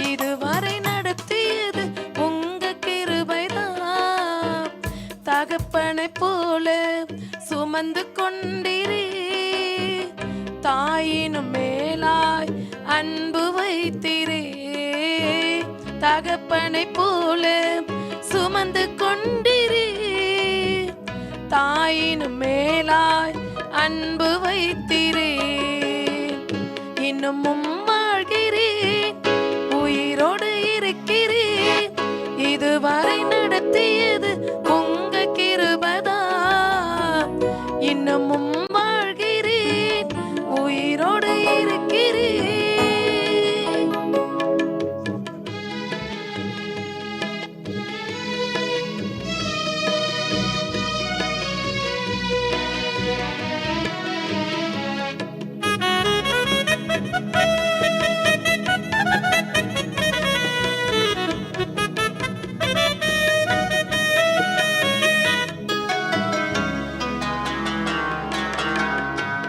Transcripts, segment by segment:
இதுவரை நடத்தியது உங்க கிருபைதான். தகப்பனை போல சுமந்து கொண்டிரே, தாயினும் மேலாய் அன்பு வைத்திரே. தகப்பனை போல சுமந்து கொண்டிரே, தாயினும் மேலாய் அன்பு வைத்திரே. இன்னமும் வாழ்கிறேன், உயிரோடு இருக்கிறேன். இதுவரை நடத்தியது உங்க கிருபைதான். இன்னமும் வாழ்கிறேன், உயிரோடு இருக்கிறேன்.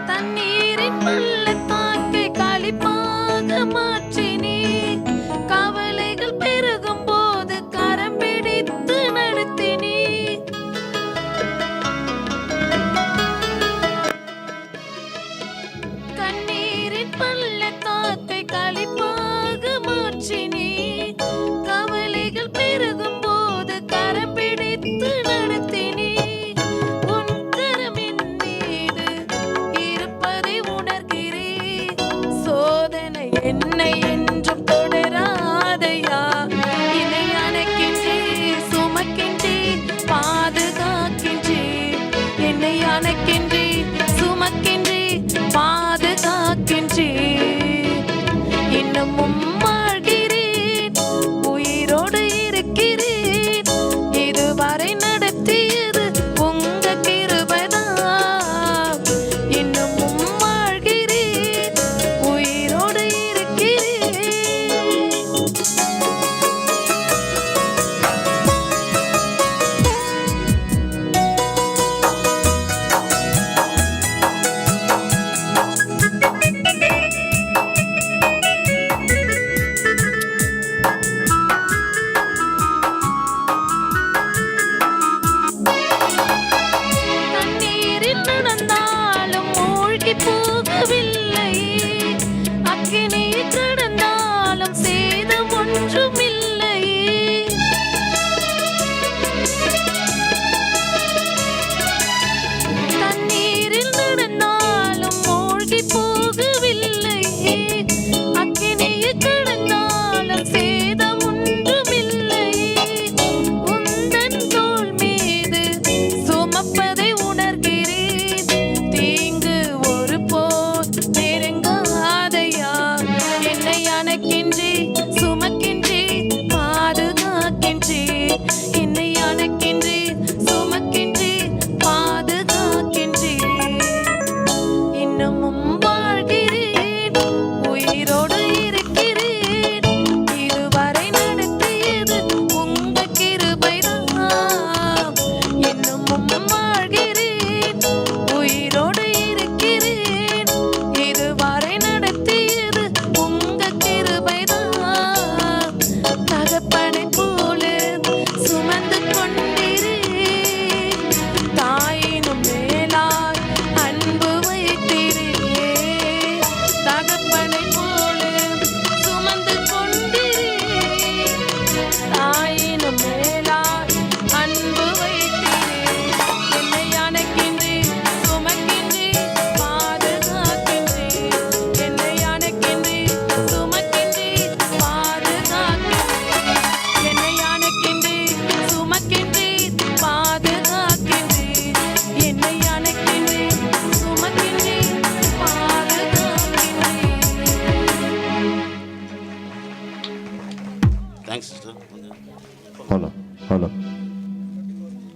தண்ணீரின் பள்ளத்தாக்கை களிப்பாக மாற்றினே, கவலைகள் பெருகும் போது கரம் பிடித்து நடத்தினே. கண்ணீரின் பள்ளத்தாக்கை களிப்பாக மாற்றினே, கவலைகள் பெருகும் போது கரம் பிடித்து நடத்தினே. உன் கரம் என் மீது இருப்பதை உணர்கிறேன். சோதனை என்னை என்றும் தொடராதையா. என்னை அணைக்கின்றே, சுமக்கின்றே, பாதுகாக்கின்றே. என்னை அணைக்கின்றே, சுமக்கின்றே, பாதுகாக்கின்றே. இன்னமும் வாழ்கிறேன், உயிரோடு இருக்கிறேன். இதுவரை நடத்தியது உங்க கிருபைதான். இன்னமும் வாழ்கிறேன், உயிரோடு இருக்கிறேன். தண்ணீரில் நடந்தாலும் மூழ்கி போகவில்லை.